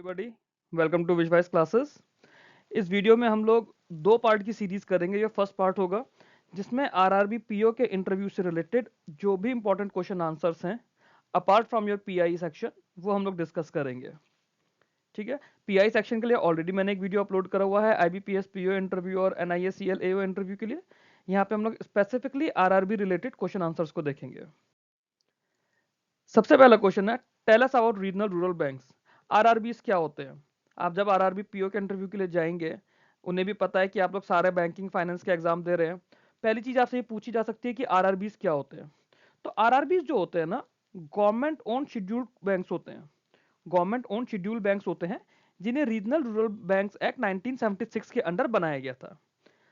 Everybody, welcome to Vizwise classes. इस video में हम लोग दो पार्ट की सीरीज करेंगे। ये फर्स्ट पार्ट होगा जिसमें आरआरबी पीओ के इंटरव्यू से रिलेटेड जो भी इंपॉर्टेंट क्वेश्चन आंसर्स हैं apart from your pi section वो हम लोग डिस्कस करेंगे। ठीक है, पीआई सेक्शन के लिए ऑलरेडी मैंने एक वीडियो अपलोड करा हुआ है आईबीपीएस पीओ इंटरव्यू और एनआईएसीएल एओ इंटरव्यू के लिए। यहाँ पे हम लोग specifically RRB related question answers को देखेंगे। सबसे पहला क्वेश्चन है, tell us about regional rural banks. RRBs क्या होते हैं? आप जब आरआरबी पीओ के इंटरव्यू के लिए जाएंगे, उन्हें भी पता है कि आप लोग सारे बैंकिंग फाइनेंस के एग्जाम दे रहे हैं। पहली चीज आपसे ये पूछी जा सकती है कि आरआरबीज क्या होते हैं। तो आरआरबीज जो होते हैं ना, गवर्नमेंट ओन शेड्यूल्ड बैंक्स होते हैं। गवर्नमेंट ओन शेड्यूल्ड बैंक्स होते हैं जिन्हें रीजनल रूरल बैंक्स एक्ट 1976 के अंडर बनाया गया था।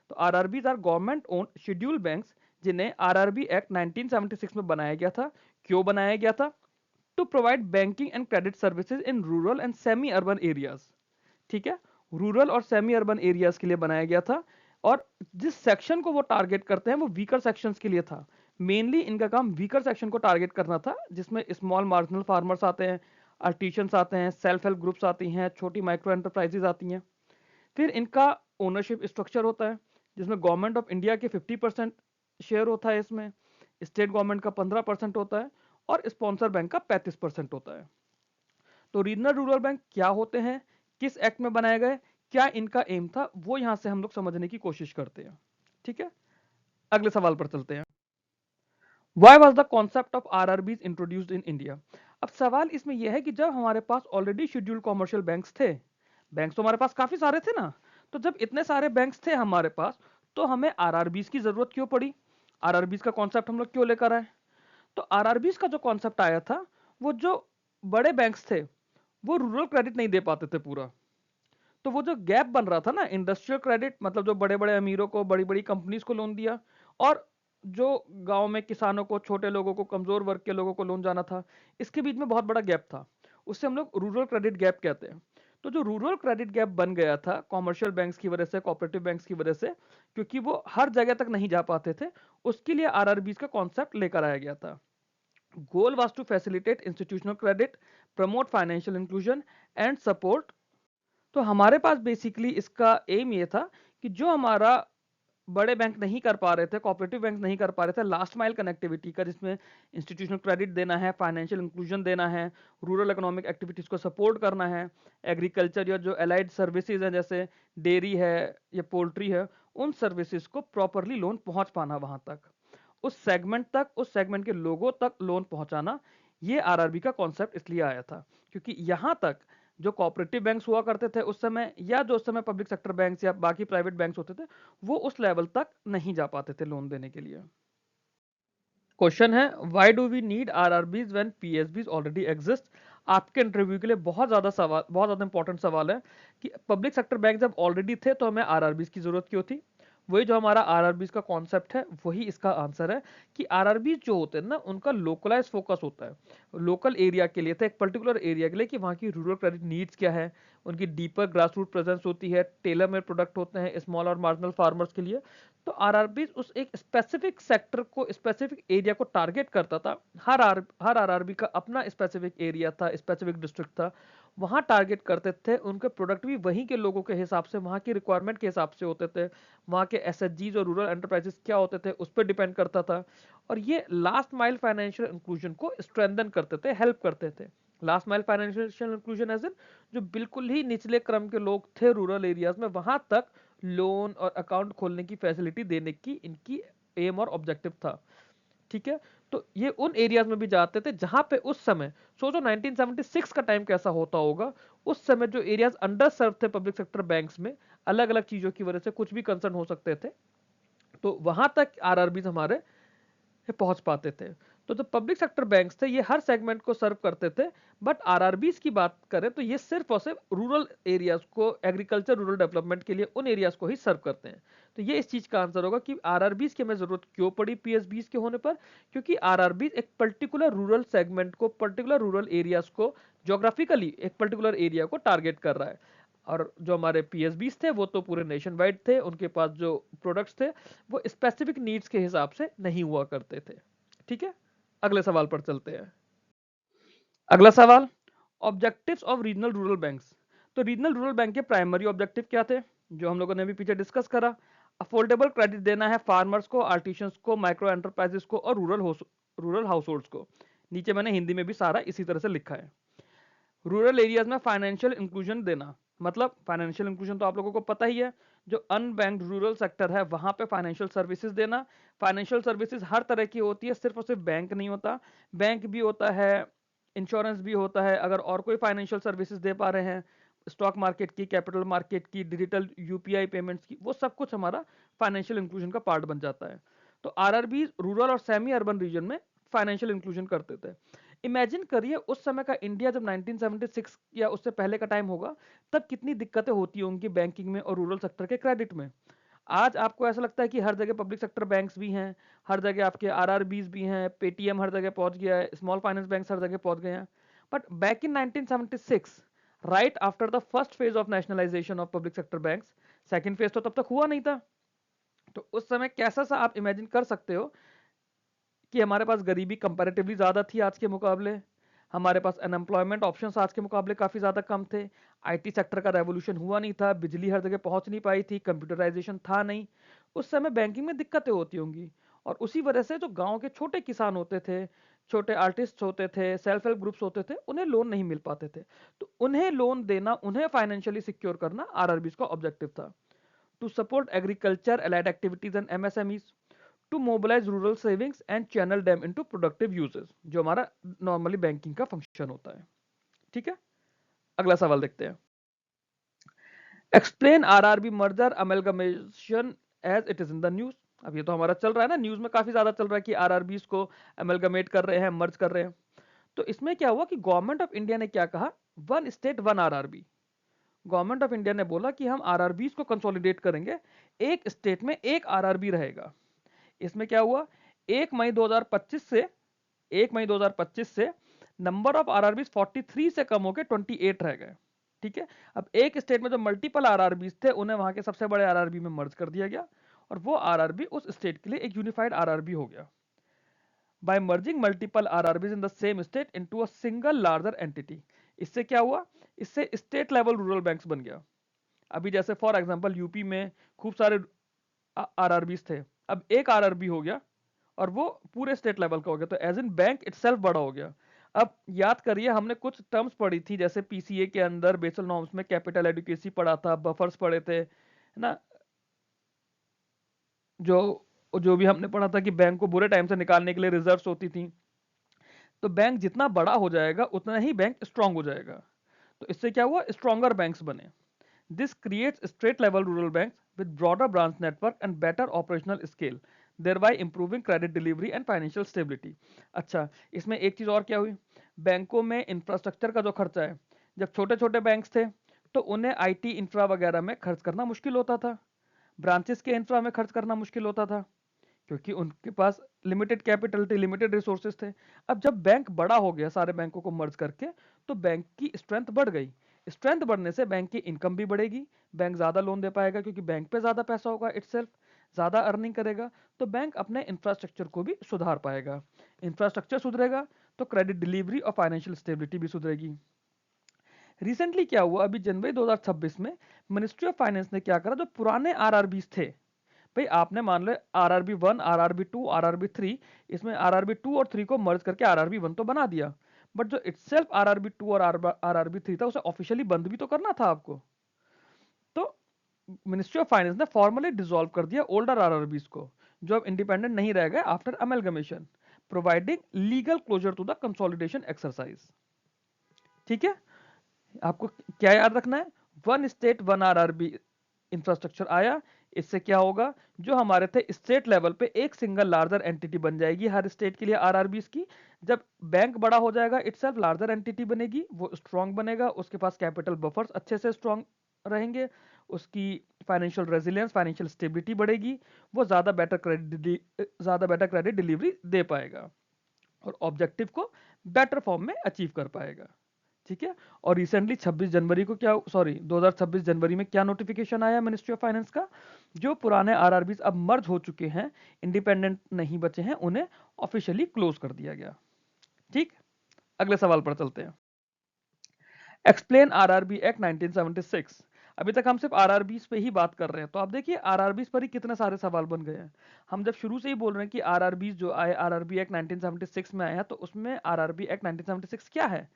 तो RRBs are government own scheduled banks जिन्हें आरआरबी एक्ट 1976 में बनाया गया था। क्यों बनाया गया था? To provide banking and credit services in rural and semi urban areas. ठीक है, रूरल और सेमी अर्बन एरियाज के लिए बनाया गया था। और जिस सेक्शन को वो टारगेट करते हैं वो वीकर सेक्शंस के लिए था। मेनली इनका काम वीकर सेक्शन को टारगेट करना था, जिसमें स्मॉल मार्जिनल फार्मर्स आते हैं, आर्टिशंस आते हैं, सेल्फ हेल्प ग्रुप्स आती हैं, छोटी माइक्रो एंटरप्राइजेज आती हैं। फिर इनका ओनरशिप स्ट्रक्चर होता है जिसमें गवर्नमेंट ऑफ इंडिया के 50% शेयर होता है, इसमें स्टेट गवर्नमेंट का 15% होता है और स्पॉन्सर बैंक का 35% होता है। तो रीजनल रूरल बैंक क्या होते हैं, किस एक्ट में बनाए गए, क्या इनका एम था, वो यहां से हम लोग समझने की कोशिश करते हैं। ठीक है, अगले सवाल पर चलते हैं। Why was the concept of RRBs introduced in India? अब सवाल इसमें यह है कि जब हमारे पास ऑलरेडी शेड्यूल्ड कॉमर्शियल बैंक्स थे, बैंक्स तो हमारे पास काफी सारे थे ना, तो जब इतने सारे बैंक्स थे हमारे पास तो हमें आरआरबीज की जरूरत क्यों पड़ी? आरआरबीज का कॉन्सेप्ट हम लोग क्यों लेकर आए? तो आरआरबीज का जो कॉन्सेप्ट आया था, वो जो बड़े बैंक्स थे वो रूरल क्रेडिट नहीं दे पाते थे पूरा। तो वो जो गैप बन रहा था ना, इंडस्ट्रियल क्रेडिट मतलब जो बड़े बड़े अमीरों को, बड़ी बड़ी कंपनीज को लोन दिया, और जो गांव में किसानों को, छोटे लोगों को, कमजोर वर्ग के लोगों को लोन जाना था, इसके बीच में बहुत बड़ा गैप था। उससे हम लोग रूरल क्रेडिट गैप कहते हैं। तो जो रूरल क्रेडिट गैप बन गया था कॉमर्शियल बैंक्स की वजह से, कोऑपरेटिव बैंक्स की वजह से, क्योंकि वो हर जगह तक नहीं जा पाते थे, उसके लिए आरआरबीज का कॉन्सेप्ट लेकर आया गया था। Goal was to facilitate institutional credit, promote financial inclusion and support. तो हमारे पास बेसिकली इसका एम ये था कि जो हमारा बड़े बैंक नहीं कर पा रहे थे, कोऑपरेटिव बैंक नहीं कर पा रहे थे, लास्ट माइल कनेक्टिविटी का, जिसमें इंस्टीट्यूशनल क्रेडिट देना है, फाइनेंशियल इंक्लूजन देना है, रूरल इकोनॉमिक एक्टिविटीज को सपोर्ट करना है, एग्रीकल्चर या जो एलाइड सर्विसेज हैं जैसे डेयरी है या पोल्ट्री है, उन सर्विसेज को प्रॉपरली लोन पहुंच पाना वहां तक, उस सेगमेंट तक, उस सेगमेंट के लोगों तक लोन पहुंचाना, ये आरआरबी का कॉन्सेप्ट इसलिए आया था क्योंकि यहां तक जो कोऑपरेटिव बैंक्स हुआ करते थे उस समय, या जो उस समय पब्लिक सेक्टर बैंक्स या बाकी प्राइवेट बैंक्स होते थे, वो उस लेवल तक नहीं जा पाते थे लोन देने के लिए। क्वेश्चन है, why do we need RRBs when PSBs already exist? आपके इंटरव्यू के लिए बहुत ज्यादा सवाल, बहुत ज्यादा इंपॉर्टेंट सवाल है कि पब्लिक सेक्टर बैंक जब ऑलरेडी थे तो हमें आरआरबीज की जरूरत क्यों थी? वही जो हमारा आरआरबीज का कॉन्सेप्ट है वही इसका आंसर है कि आरआरबीज जो होते हैं ना, उनका लोकलाइज फोकस होता है लोकल एरिया के लिए, था एक पर्टिकुलर एरिया के लिए कि वहाँ की रूरल क्रेडिट नीड्स क्या है, उनकी डीपर ग्रास रूट प्रेजेंस होती है, टेलर मेड प्रोडक्ट होते हैं स्मॉल और मार्जिनल फार्मर्स के लिए। तो आरआरबी उस एक स्पेसिफिक सेक्टर को, स्पेसिफिक एरिया को टारगेट करता था। हर आरआरबी का अपना स्पेसिफिक एरिया था, स्पेसिफिक डिस्ट्रिक्ट था, वहां टारगेट करते थे। उनके प्रोडक्ट भी वहीं के लोगों के हिसाब से, वहां की रिक्वायरमेंट के हिसाब से होते थे। वहां के एसएचजीज और रूरल एंटरप्राइजेस क्या होते थे उस पर डिपेंड करता था। और ये लास्ट माइल फाइनेंशियल इंक्लूजन को स्ट्रेंथन करते थे, हेल्प करते थे। Last mile financial inclusion as in जो बिल्कुल ही निचले क्रम के लोग थे रूरल एरियाज में, वहां तक लोन और अकाउंट खोलने की फैसिलिटी देने की इनकी एम और ऑब्जेक्टिव था। ठीक है, तो ये उन एरियाज में भी जाते थे जहां पे उस समय, सोचो 1976 का टाइम कैसा होता होगा, उस समय जो एरियाज अंडर सर्व थे पब्लिक सेक्टर बैंक्स में, अलग अलग चीजों की वजह से कुछ भी कंसर्न हो सकते थे, तो वहां तक आरआरबीज हमारे पहुंच पाते थे। तो जो पब्लिक सेक्टर बैंक्स थे ये हर सेगमेंट को सर्व करते थे, बट आरआरबीज की बात करें तो ये सिर्फ और सिर्फ रूरल एरियाज को, एग्रीकल्चर रूरल डेवलपमेंट के लिए उन एरियाज को ही सर्व करते हैं। तो ये इस चीज का आंसर होगा कि आरआरबीज की हमें जरूरत क्यों पड़ी पीएसबीज के होने पर, क्योंकि आरआरबीज एक पर्टिकुलर रूरल सेगमेंट को, पर्टिकुलर रूरल एरियाज को, ज्योग्राफिकली एक पर्टिकुलर एरिया को टारगेट कर रहा है। और जो हमारे पीएसबीज थे वो तो पूरे नेशन वाइड थे, उनके पास जो प्रोडक्ट्स थे वो स्पेसिफिक नीड्स के हिसाब से नहीं हुआ करते थे। ठीक है, अगले सवाल पर चलते हैं। अगला सवाल, objectives of regional rural banks. तो रीजनल रूरल बैंक के प्राइमरी ऑब्जेक्टिव क्या थे, जो हम लोगों ने भी पीछे डिस्कस करा। अफोर्डेबल क्रेडिट देना है फार्मर्स को, आर्टिशंस को, माइक्रो एंटरप्राइजेस को और रूरल हाउस होल्ड्स को। नीचे मैंने हिंदी में भी सारा इसी तरह से लिखा है। रूरल एरियाज में फाइनेंशियल इंक्लूजन देना, मतलब फाइनेंशियल इंक्लूजन तो आप लोगों को पता ही है, जो अनबैंक्ड रूरल सेक्टर है वहां पे फाइनेंशियल सर्विसेज देना। फाइनेंशियल सर्विसेज हर तरह की होती है, सिर्फ और सिर्फ बैंक नहीं होता, बैंक भी होता है, इंश्योरेंस भी होता है, अगर और कोई फाइनेंशियल सर्विसेज दे पा रहे हैं, स्टॉक मार्केट की, कैपिटल मार्केट की, डिजिटल यूपीआई पेमेंट्स की, वो सब कुछ हमारा फाइनेंशियल इंक्लूजन का पार्ट बन जाता है। तो आरआरबी रूरल और सेमी अर्बन रीजन में फाइनेंशियल इंक्लूजन करते थे। इमेजिन करिए उस समय का इंडिया जब 1976 या उससे पहले का टाइम होगा, तब कितनी दिक्कतें होती होंगी बैंकिंग में और रूरल सेक्टर के क्रेडिट में। आज आपको ऐसा लगता है कि हर जगह पब्लिक सेक्टर बैंक्स भी हैं, हर जगह आपके आरआरबीज भी हैं, पेटीएम हर जगह पहुंच गया है, स्मॉल फाइनेंस बैंक्स हर जगह पहुंच गए हैं। But back in 1976, right after the first phase of nationalisation of public sector banks, second phase तो तब तक हुआ नहीं था। तो उस समय कैसा सा आप इमेजिन कर सकते हो कि हमारे पास गरीबी कंपैरेटिवली ज़्यादा थी आज के मुकाबले, हमारे पास अनएम्प्लॉयमेंट ऑप्शंस आज के मुकाबले काफ़ी ज़्यादा कम थे, आईटी सेक्टर का रेवोल्यूशन हुआ नहीं था, बिजली हर जगह पहुंच नहीं पाई थी, कंप्यूटराइजेशन था नहीं। उस समय बैंकिंग में दिक्कतें होती होंगी, और उसी वजह से जो गांव के छोटे किसान होते थे, छोटे आर्टिस्ट होते थे, सेल्फ हेल्प ग्रुप्स होते थे, उन्हें लोन नहीं मिल पाते थे। तो उन्हें लोन देना, उन्हें फाइनेंशियली सिक्योर करना आरआरबीज का ऑब्जेक्टिव था। To support agriculture, allied activities and MSMEs, to mobilise rural savings and channel them into productive uses, जो हमारा नॉर्मली बैंकिंग का फंक्शन होता है। ठीक है, अगला सवाल देखते हैं। Explain RRB merger amalgamation as it is in the news. अब ये तो हमारा चल रहा है ना, न्यूज में काफी ज्यादा चल रहा है कि आरआरबीज को अमेलगमेट कर रहे हैं, मर्ज कर रहे हैं। तो इसमें क्या हुआ कि गवर्नमेंट ऑफ इंडिया ने क्या कहा, one state one RRB. Government of India ने बोला कि हम आरआरबीज को कंसोलिडेट करेंगे, एक स्टेट में एक आरआरबी रहेगा। इसमें क्या हुआ, 1 मई 2025 से 1 मई 2025 से नंबर ऑफ आरआरबीज 43 से कम होकर 28 रह गए। ठीक है, अब एक स्टेट में जो मल्टीपल आरआरबीज थे उन्हें वहां के सबसे बड़े आरआरबी में मर्ज कर दिया गया, और वो आरआरबी उस स्टेट के लिए एक यूनिफाइड आरआरबी हो गया। By merging multiple RRBs in the same state into a single larger entity, इससे क्या हुआ, इससे स्टेट लेवल रूरल बैंक्स बन गया। अभी जैसे फॉर एग्जांपल यूपी में खूब सारे आरआरबीज थे, अब एक आरआरबी हो गया और वो पूरे स्टेट लेवल का हो गया, तो एज इन बैंक इटसेल्फ बड़ा हो गया। अब याद करिए, हमने कुछ टर्म्स पढ़ी थी, जैसे पीसीए के अंदर बेसल नॉर्म्स में कैपिटल एडिक्वेसी पढ़ा था, बफर्स पढ़े थे, है ना, जो जो भी हमने पढ़ा था कि बैंक को बुरे टाइम से निकालने के लिए रिजर्व्स होती थी। तो बैंक जितना बड़ा हो जाएगा उतना ही बैंक स्ट्रांग हो जाएगा। तो इससे क्या हुआ, स्ट्रॉन्गर बैंक्स बने। This creates state level rural banks with broader branch network and better operational scale, thereby improving credit delivery and financial stability। अच्छा, इसमें एक चीज और क्या हुई, बैंकों में इंफ्रास्ट्रक्चर का जो खर्चा है, जब छोटे छोटे बैंक्स थे तो उन्हें आईटी इंफ्रा वगैरह में खर्च करना मुश्किल होता था, ब्रांचेस के इंफ्रा में खर्च करना मुश्किल होता था, क्योंकि उनके पास लिमिटेड कैपिटल थी, लिमिटेड रिसोर्सेज थे। अब जब बैंक बड़ा हो गया सारे बैंकों को मर्ज करके, तो बैंक की स्ट्रेंथ बढ़ गई। स्ट्रेंथ बढ़ने से बैंक की इनकम भी बढ़ेगी, बैंक ज्यादा लोन दे पाएगा क्योंकि बैंक पे ज्यादा पैसा होगा, इटसेल्फ ज्यादा अर्निंग करेगा, तो बैंक अपने इंफ्रास्ट्रक्चर को भी सुधार पाएगा। इंफ्रास्ट्रक्चर सुधरेगा तो क्रेडिट डिलीवरी और फाइनेंशियल स्टेबिलिटी भी सुधरेगी। रिसेंटली क्या हुआ, अभी जनवरी 2026 में मिनिस्ट्री ऑफ फाइनेंस ने क्या करा, जो पुराने आरआरबीज थे, भाई आपने मान लो आरआरबी 1, आरआरबी 2, आरआरबी 3, इसमें आरआरबी 2 और 3 को मर्ज करके आरआरबी 1 तो बना दिया, बट जो इटसेल्फ आरआरबी 2 और आरआरबी 3 था उसे ऑफिशियली बंद भी तो करना था आपको। तो मिनिस्ट्री ऑफ फाइनेंस ने फॉर्मली डिसॉल्व कर दिया ओल्डर आरआरबीज को, जो अब इंडिपेंडेंट नहीं रह गए after amalgamation, providing legal closure to the consolidation exercise. ठीक है, आपको क्या याद रखना है, one state one RRB infrastructure आया, इससे क्या होगा, जो हमारे थे स्टेट लेवल पे एक सिंगल लार्जर एंटिटी बन जाएगी हर स्टेट के लिए आरआरबीज की। जब बैंक बड़ा हो जाएगा इटसेल्फ लार्जर एंटिटी बनेगी, वो स्ट्रांग बनेगा, उसके पास कैपिटल बफर्स अच्छे से स्ट्रांग रहेंगे, उसकी फाइनेंशियल रेजिलियंस, फाइनेंशियल स्टेबिलिटी बढ़ेगी, वो ज्यादा बेटर क्रेडिट डिलीवरी दे पाएगा और ऑब्जेक्टिव को बेटर फॉर्म में अचीव कर पाएगा। ठीक है, और रिसेंटली 26 जनवरी को क्या, सॉरी 2026 जनवरी में क्या नोटिफिकेशन आया मिनिस्ट्री ऑफ फाइनेंस का, जो पुराने आरआरबीज अब मर्ज हो चुके हैं, इंडिपेंडेंट नहीं बचे हैं, उन्हें ऑफिशियली क्लोज कर दिया गया। ठीक, अगले सवाल पर चलते हैं। Explain RRB act 1976। अभी तक हम सिर्फ आरआरबीज पे ही बात कर रहे हैं, तो आप देखिए आरआरबीज पर ही कितने सारे सवाल बन गए हैं। हम जब शुरू से ही बोल रहे हैं कि आरआरबीज जो आए, आरआरबी एक्ट 1976 में आया है, तो उसमें आरआरबी एक्ट 1976 क्या है?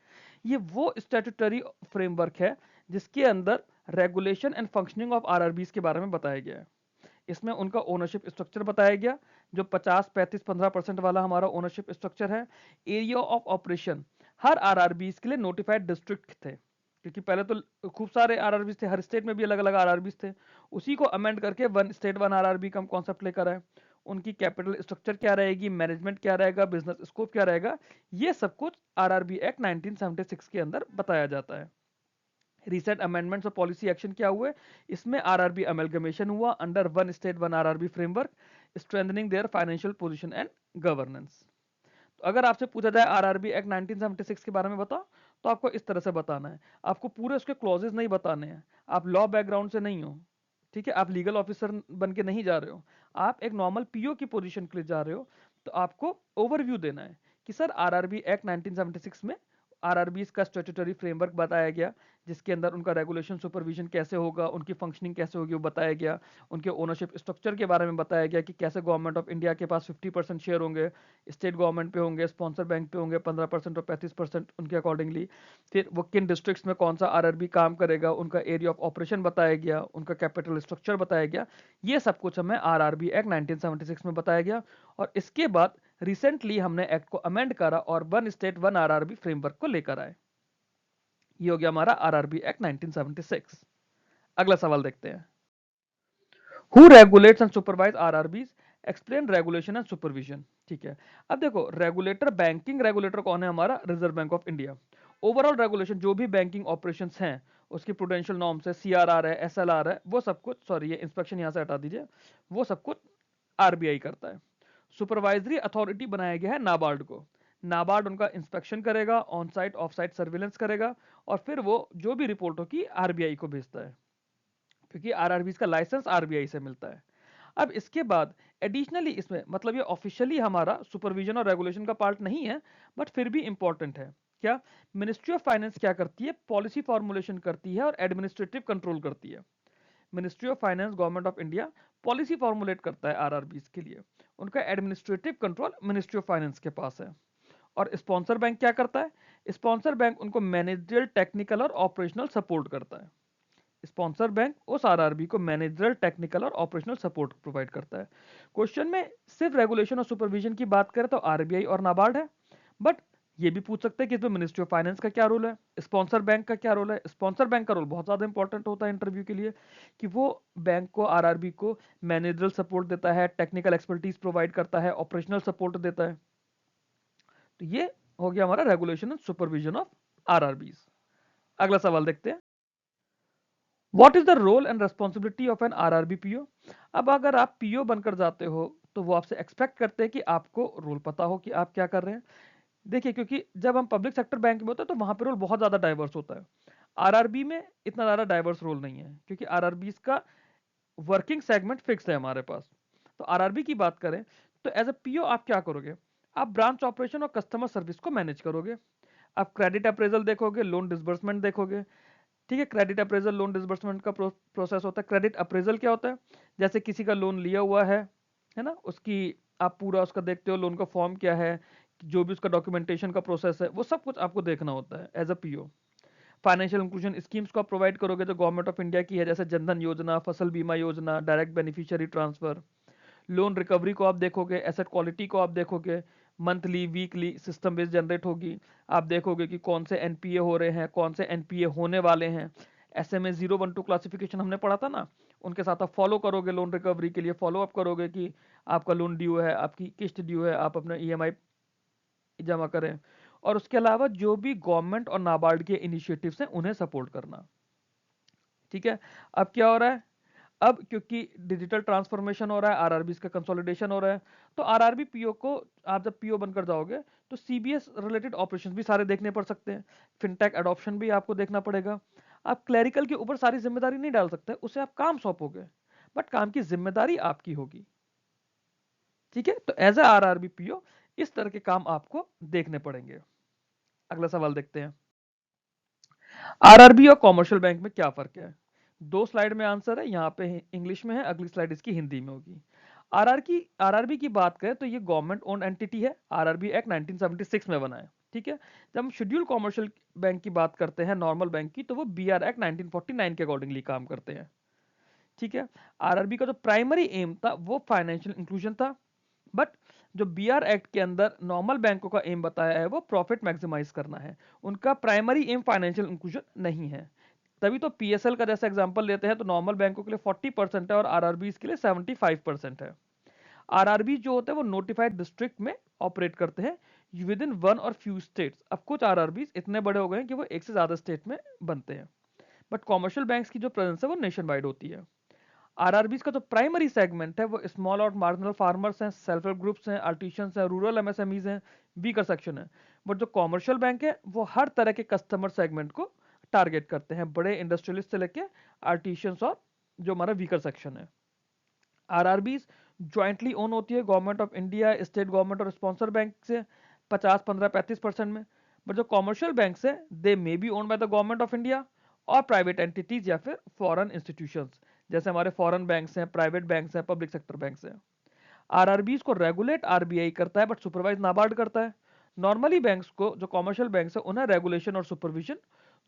ये वो स्टैट्यूटरी फ्रेमवर्क है जिसके अंदर regulation and functioning of RRBs के बारे में बताया गया है। इसमें उनका ओनरशिप स्ट्रक्चर बताया गया, जो 50-35-15% वाला हमारा ओनरशिप स्ट्रक्चर है। Area of operation, her RRB के लिए नोटिफाइड डिस्ट्रिक्ट थे, क्योंकि पहले तो खूब सारे आरआरबी थे, हर स्टेट में भी अलग अलग आरआरबी थे। उसी को अमेंड करके वन स्टेट वन आरआरबी का हम कॉन्सेप्ट लेकर आए। उनकी कैपिटल स्ट्रक्चर क्या रहेगी, मैनेजमेंट क्या रहेगा, बिजनेस स्कोप क्या रहेगा, ये सब कुछ आरआरबी एक्ट 1976 के अंदर बताया जाता है। रिसेंट अमेंडमेंट्स और पॉलिसी एक्शन क्या हुए? इसमें आरआरबी अमेलगमेशन हुआ under one state one RRB framework, strengthening there financial position and governance. तो अगर आपसे पूछा जाए आरआरबी एक्ट 1976 के बारे में बताओ, तो आपको इस तरह से बताना है। आपको पूरे उसके क्लॉजेस नहीं बताने हैं, आप लॉ बैकग्राउंड से नहीं हो, ठीक है, आप लीगल ऑफिसर बन के नहीं जा रहे हो, आप एक नॉर्मल पीओ की पोजीशन के लिए जा रहे हो। तो आपको ओवरव्यू देना है कि सर आरआरबी एक्ट 1976 में आरआरबीज का स्टैट्यूटरी फ्रेमवर्क बताया गया, जिसके अंदर उनका रेगुलेशन सुपरविजन कैसे होगा, उनकी फंक्शनिंग कैसे होगी वो बताया गया। उनके ओनरशिप स्ट्रक्चर के बारे में बताया गया कि कैसे गवर्नमेंट ऑफ इंडिया के पास 50% शेयर होंगे, स्टेट गवर्नमेंट पे होंगे, स्पॉन्सर बैंक पे होंगे 15% और 35% उनके अकॉर्डिंगली। फिर वो किन डिस्ट्रिक्ट्स में कौन सा आरआरबी काम करेगा, उनका एरिया ऑफ ऑपरेशन बताया गया, उनका कैपिटल स्ट्रक्चर बताया गया। ये सब कुछ हमें आरआरबी एक्ट 1976 में बताया गया। और इसके बाद रिसेंटली हमने एक्ट को अमेंड करा और one state one RRB framework को लेकर आए। ये हो गया हमारा आरआरबी एक्ट 1976। अगला सवाल देखते हैं। Who regulates and supervise RRBs? Explain regulation and supervision. ठीक है, अब देखो रेगुलेटर, बैंकिंग रेगुलेटर कौन है? हमारा reserve bank of India. Overall regulation जो भी बैंकिंग ऑपरेशंस हैं, उसकी प्रूडेंशियल नॉर्म्स है, सीआरआर है, एसएलआर है, वो सब कुछ, सॉरी ये इंस्पेक्शन यहां से हटा दीजिए, वो सब कुछ आरबीआई करता है। सुपरवाइजरी अथॉरिटी बनाया गया है नाबार्ड को। नाबार्ड उनका इंस्पेक्शन करेगा, on site of site surveillance करेगा, और फिर वो जो भी रिपोर्ट होगी आरबीआई को भेजता है, क्योंकि आरआरबीज का लाइसेंस आरबीआई से मिलता है। अब इसके बाद एडिशनली इसमें, मतलब ये ऑफिशियली हमारा सुपरविजन और रेगुलेशन का पार्ट नहीं है, बट फिर भी इंपॉर्टेंट है। क्या मिनिस्ट्री ऑफ फाइनेंस क्या करती है? पॉलिसी फॉर्मुलेशन करती है और एडमिनिस्ट्रेटिव कंट्रोल करती है। Ministry of finance, government of India policy formulate करता है आरआरबीज के लिए, उनका administrative control ministry of finance के पास है। और स्पॉन्सर बैंक क्या करता है? स्पॉन्सर बैंक उनको मैनेजरियल, टेक्निकल और ऑपरेशनल सपोर्ट करता है। स्पॉन्सर बैंक उस आरआरबी को मैनेजरल, टेक्निकल और ऑपरेशनल सपोर्ट प्रोवाइड करता है। क्वेश्चन में सिर्फ रेगुलेशन और सुपरविजन की बात करें तो आरबीआई और नाबार्ड है, बट ये भी पूछ सकते हैं कि इसमें मिनिस्ट्री ऑफ फाइनेंस का क्या रोल है, स्पॉन्सर बैंक का क्या रोल है। स्पॉन्सर बैंक का रोल बहुत ज्यादा इंपॉर्टेंट होता है इंटरव्यू के लिए, कि वो बैंक को, आरआरबी को मैनेजरल सपोर्ट देता है, टेक्निकल एक्सपर्टीज प्रोवाइड करता है, ऑपरेशनल सपोर्ट देता है। तो ये हो गया हमारा regulation and supervision of RRBs. अगला सवाल देखते हैं। What is the role and responsibility of an RRB PO? अब अगर आप पीओ बनकर जाते हो तो वो आपसे एक्सपेक्ट करते हैं कि आपको रोल पता हो कि आप क्या कर रहे हैं। देखिए, क्योंकि जब हम पब्लिक सेक्टर बैंक में होते हैं तो वहां पे रोल बहुत ज्यादा डाइवर्स होता है। आरआरबी में इतना ज्यादा डाइवर्स रोल नहीं है, क्योंकि आरआरबी का वर्किंग सेगमेंट फिक्स है हमारे पास। तो आरआरबी की बात करें तो एज अ पीओ आप क्या करोगे? आप ब्रांच ऑपरेशन और कस्टमर सर्विस को मैनेज करोगे। आप क्रेडिट अप्रेजल देखोगे, लोन डिसबर्समेंट देखोगे। ठीक है, क्रेडिट अप्रेजल, लोन डिसबर्समेंट का प्रोसेस होता है। क्रेडिट अप्रेजल क्या होता है? जैसे किसी का लोन लिया हुआ है ना, उसकी आप पूरा उसका देखते हो, लोन का फॉर्म क्या है, जो भी उसका डॉक्यूमेंटेशन का प्रोसेस है, वो सब कुछ आपको देखना होता है as a PO. Financial inclusion schemes को आप प्रोवाइड करोगे जो गवर्नमेंट ऑफ इंडिया की है, जैसे जनधन योजना, फसल बीमा योजना, direct beneficiary transfer. Loan recovery को आप देखोगे, एसेट क्वालिटी को आप देखोगे, monthly, weekly system base generate होगी। आप देखोगे कि कौन से एनपीए हो रहे हैं, कौन से एनपीए होने वाले हैं। एसएमए 012 क्लासिफिकेशन हमने पढ़ा था ना, उनके साथ आप फॉलो करोगे, लोन रिकवरी के लिए फॉलो अप करोगे कि आपका लोन ड्यू है, आपकी किस्त ड्यू है, आप अपना ईएमआई जमा करें। और उसके अलावा जो भी गवर्नमेंट और नाबार्ड के इनिशिएटिव्स हैं उन्हें सपोर्ट करना। ठीक है, अब क्या हो रहा है? अब क्योंकि डिजिटल ट्रांसफॉर्मेशन हो रहा है, आरआरबीज का कंसोलिडेशन हो रहा है, तो आरआरबी पीओ को, आप जब पीओ बनकर जाओगे तो सीबीएस रिलेटेड ऑपरेशंस भी सारे देखने पड़ सकते हैं। फिनटेक एडॉप्शन भी आपको देखना पड़ेगा। आप क्लरिकल के ऊपर सारी जिम्मेदारी नहीं डाल सकते, उसे आप काम सौंपोगे, बट काम की जिम्मेदारी आपकी होगी। ठीक है, तो एज ए आरआरबी पीओ इस तरह के काम आपको देखने पड़ेंगे। अगला सवाल देखते हैं। आरआरबी और कॉमर्शियल बैंक में क्या फर्क है? दो स्लाइड में आंसर है, यहाँ पे इंग्लिश में है, अगली स्लाइड इसकी हिंदी में होगी। आरआरबी की बात करें तो ये गवर्नमेंट ओन एंटिटी है। आरआरबी एक्ट 1976 में बना है, ठीक है। जब हम शेड्यूल कॉमर्शियल बैंक की बात करते हैं, नॉर्मल बैंक की, तो वो बीआर एक्ट 1949 के अकॉर्डिंगली काम करते हैं, ठीक है। आरआरबी का जो प्राइमरी एम था वो फाइनेंशियल इंक्लूजन था, बट जो बीआर एक्ट के अंदर नॉर्मल बैंकों का एम बताया है वो प्रॉफिट मैक्सिमाइज करना है। उनका प्राइमरी एम फाइनेंशियल इंक्लूजन नहीं है। तभी तो पीएसएल का जैसा एग्जांपल लेते हैं तो नॉर्मल बैंकों के लिए 40% है और आरआरबी के लिए 75% है। आरआरबी जो होते हैं वो नोटिफाइड डिस्ट्रिक्ट में ऑपरेट करते हैं विद इन वन और फ्यू स्टेट्स। अब कुछ आरआरबी इतने बड़े हो गए हैं कि वो एक से ज्यादा स्टेट में बनते हैं, बट कॉमर्शियल बैंक्स की जो प्रेजेंस है वो नेशन वाइड होती है। आरआरबीज का जो प्राइमरी सेगमेंट है वो स्मॉल और मार्जिनल फार्मर्स हैं, सेल्फ हेल्प ग्रुप्स हैं, आर्टिशंस हैं, रूरल एमएसएमईज हैं, वीकर सेक्शन है। बट जो कॉमर्शियल बैंक है वो हर तरह के कस्टमर सेगमेंट को टारगेट करते हैं, बड़े इंडस्ट्रियलिस्ट से लेके आर्टिशंस और जो हमारा वीकर सेक्शन है। आरआरबीज ज्वाइंटली ओन होती है government of India, state government और स्पॉन्सर बैंक से 50, 15, 35% में। बट जो कॉमर्शियल बैंक है they may be owned by the government of India और प्राइवेट एंटिटीज या फिर फॉरेन इंस्टीट्यूशंस, जैसे हमारे फॉरेन बैंक्स हैं, प्राइवेट बैंक्स हैं, पब्लिक सेक्टर बैंक्स हैं। आरआरबीज को रेगुलेट आरबीआई करता है बट सुपरवाइज नाबार्ड करता है। नॉर्मली बैंक्स को, जो कॉमर्शियल बैंक्स है, उन्हें रेगुलेशन और सुपरविजन